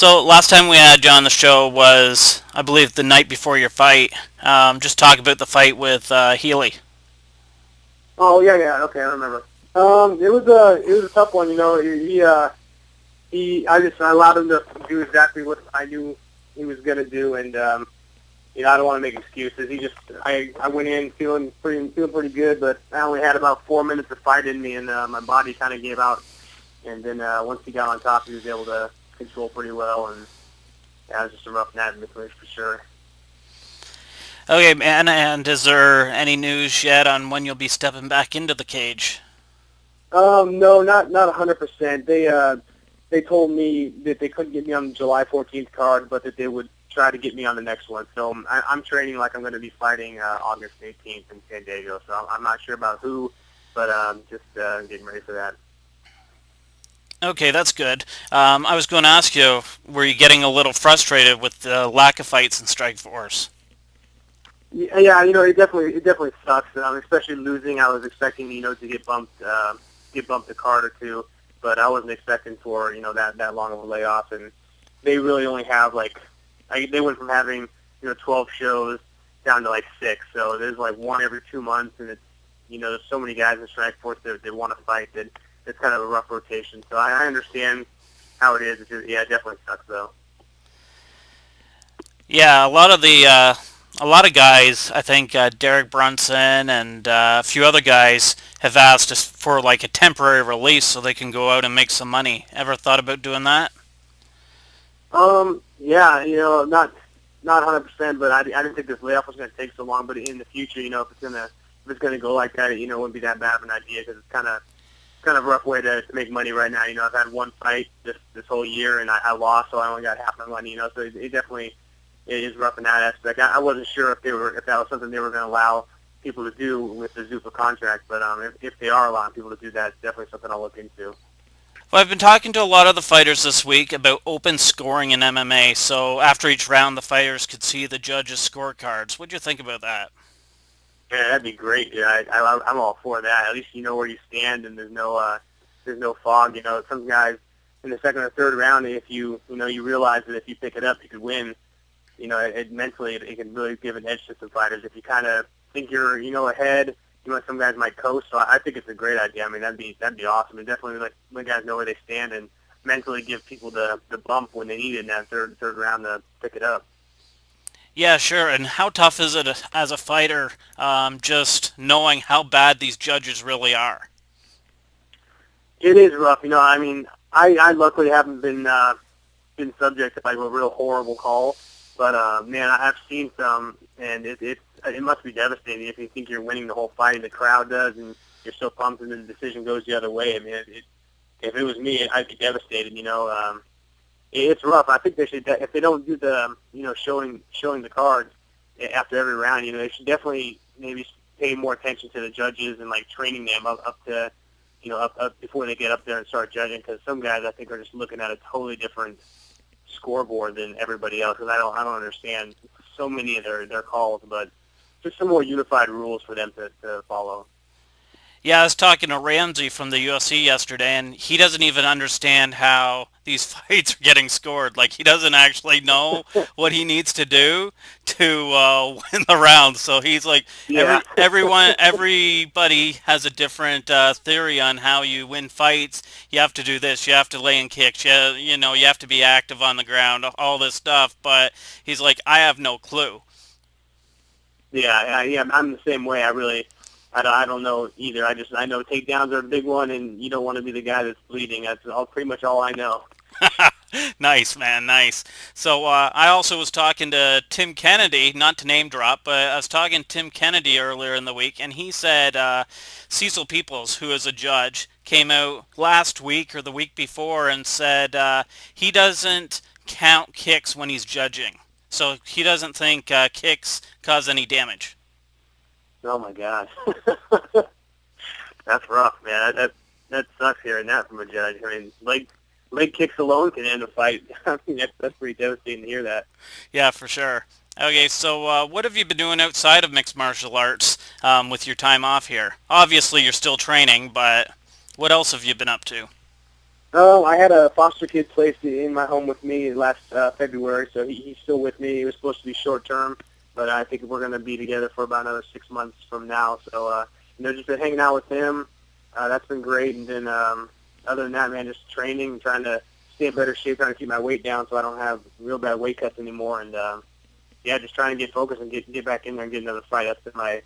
So last time we had you on the show was, I believe, the night before your fight. Just talk about the fight with Healy. Oh yeah, okay, I remember. It was a tough one. I allowed him to do exactly what I knew he was gonna do, and I don't want to make excuses. I went in feeling pretty good, but I only had about 4 minutes of fight in me, and my body kind of gave out. And then once he got on top, he was able to control pretty well, and yeah, it was just a rough night for sure. Okay, man, and is there any news yet on when you'll be stepping back into the cage? No, not 100%. They told me that they couldn't get me on the July 14th card, but that they would try to get me on the next one. So I'm training like I'm going to be fighting August 18th in San Diego. So I'm not sure about who, but just getting ready for that. Okay, that's good. I was going to ask you, were you getting a little frustrated with the lack of fights in Strikeforce? Yeah, it definitely sucks, especially losing. I was expecting to get bumped a card or two, but I wasn't expecting for that long of a layoff. And they really only have they went from having 12 shows down to like 6. So there's like one every 2 months, and it's there's so many guys in Strikeforce that they want to fight that it's kind of a rough rotation. So I understand how it is. Yeah, it definitely sucks though. Yeah, a lot of guys, I think Derek Brunson and a few other guys have asked us for like a temporary release so they can go out and make some money. Ever thought about doing that? Yeah, not 100%, but I didn't think this layoff was going to take so long. But in the future, if it's gonna go like that, it wouldn't be that bad of an idea because it's kind of a rough way to make money right now. I've had one fight this whole year and I lost, so I only got half my money. So it definitely it is rough in that aspect. I wasn't sure if that was something they were going to allow people to do with the Zupa contract, but if they are allowing people to do that, it's definitely something I'll look into. Well, I've been talking to a lot of the fighters this week about open scoring in MMA, so after each round the fighters could see the judges' scorecards. What do you think about that? Yeah, that'd be great. Yeah, I'm all for that. At least you know where you stand, and there's no fog. Some guys in the second or third round, if you realize that if you pick it up, you could win. Mentally it can really give an edge to some fighters. If you kind of think you're ahead, some guys might coast. So I think it's a great idea. I mean, that'd be awesome. And definitely let guys know where they stand and mentally give people the bump when they need it in that third round to pick it up. Yeah, sure. And how tough is it as a fighter, just knowing how bad these judges really are? It is rough. I mean, I luckily haven't been subject to like a real horrible call, but man, I've seen some, and it must be devastating if you think you're winning the whole fight and the crowd does, and you're so pumped, and then the decision goes the other way. I mean, if it was me, I'd be devastated. It's rough. I think they should, if they don't do the showing the cards after every round, they should definitely maybe pay more attention to the judges and like training them up to up before they get up there and start judging, because some guys I think are just looking at a totally different scoreboard than everybody else. Because I don't understand so many of their calls, but just some more unified rules for them to follow. Yeah, I was talking to Ramsey from the UFC yesterday, and he doesn't even understand how these fights are getting scored. Like, he doesn't actually know what he needs to do to win the round. So he's like, Yeah. everybody has a different theory on how you win fights. You have to do this. You have to lay in kicks. You have to be active on the ground. All this stuff. But he's like, I have no clue. Yeah, I'm the same way. I don't know either. I know takedowns are a big one, and you don't want to be the guy that's bleeding. That's pretty much all I know. Nice, man, nice. So I also was talking to Tim Kennedy, not to name drop, but I was talking to Tim Kennedy earlier in the week, and he said Cecil Peoples, who is a judge, came out last week or the week before and said he doesn't count kicks when he's judging. So he doesn't think kicks cause any damage. Oh my gosh, that's rough, man. That sucks hearing that from a judge. I mean, leg kicks alone can end a fight. I mean, that's pretty devastating to hear that. Yeah, for sure. Okay, so what have you been doing outside of mixed martial arts with your time off here? Obviously, you're still training, but what else have you been up to? I had a foster kid placed in my home with me last February, so he's still with me. It was supposed to be short term, but I think we're going to be together for about another 6 months from now. So, just been hanging out with him. That's been great. And then other than that, man, just training, trying to stay in better shape, trying to keep my weight down so I don't have real bad weight cuts anymore. And, just trying to get focused and get back in there and get another fight. That's been my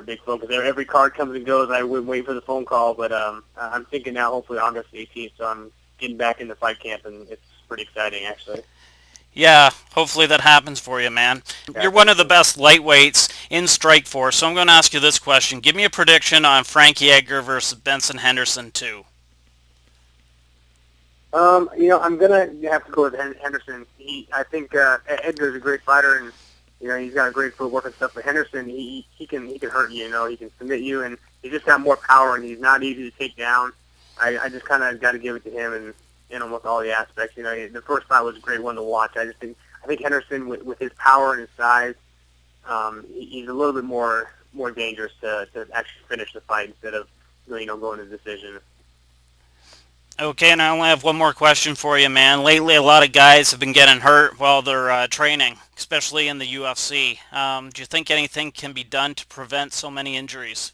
big focus. Every card comes and goes. I would wait for the phone call, but I'm thinking now, hopefully August 18th, so I'm getting back into fight camp, and it's pretty exciting, actually. Yeah, hopefully that happens for you, man. Yeah, You're one thank of the you. best lightweights in Strikeforce, so I'm going to ask you this question. Give me a prediction on Frankie Edgar versus Benson Henderson 2. I'm gonna have to go with Henderson. I think Edgar's a great fighter, and he's got a great footwork and stuff. But Henderson, he can hurt you. He can submit you, and he's just got more power, and he's not easy to take down. I just kind of got to give it to him, and in almost all the aspects. The first fight was a great one to watch. I think Henderson with his power and his size, he's a little bit more dangerous to actually finish the fight instead of going to decision. Okay, and I only have one more question for you, man. Lately, a lot of guys have been getting hurt while they're training, especially in the UFC. Do you think anything can be done to prevent so many injuries?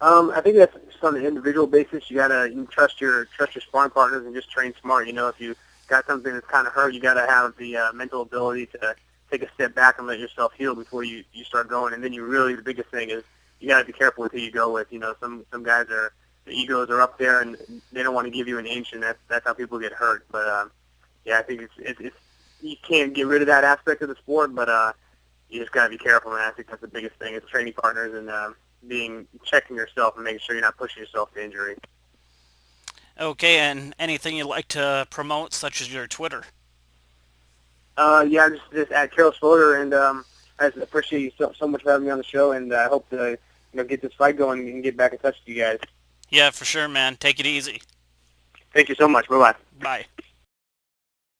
I think that's just on an individual basis. You gotta trust your sparring partners and just train smart. If you got something that's kind of hurt, you gotta have the mental ability to take a step back and let yourself heal before you start going. And then the biggest thing is you gotta be careful with who you go with. Some guys the egos are up there and they don't want to give you an inch, and that's how people get hurt. But I think it's you can't get rid of that aspect of the sport, but you just gotta be careful. And I think that's the biggest thing is training partners and checking yourself and making sure you're not pushing yourself to injury. Okay, and anything you'd like to promote, such as your Twitter? Just at Caros Fodor, and I just appreciate you so much for having me on the show, and I hope to get this fight going and get back in touch with you guys. Yeah, for sure, man. Take it easy. Thank you so much. Bye bye. Bye.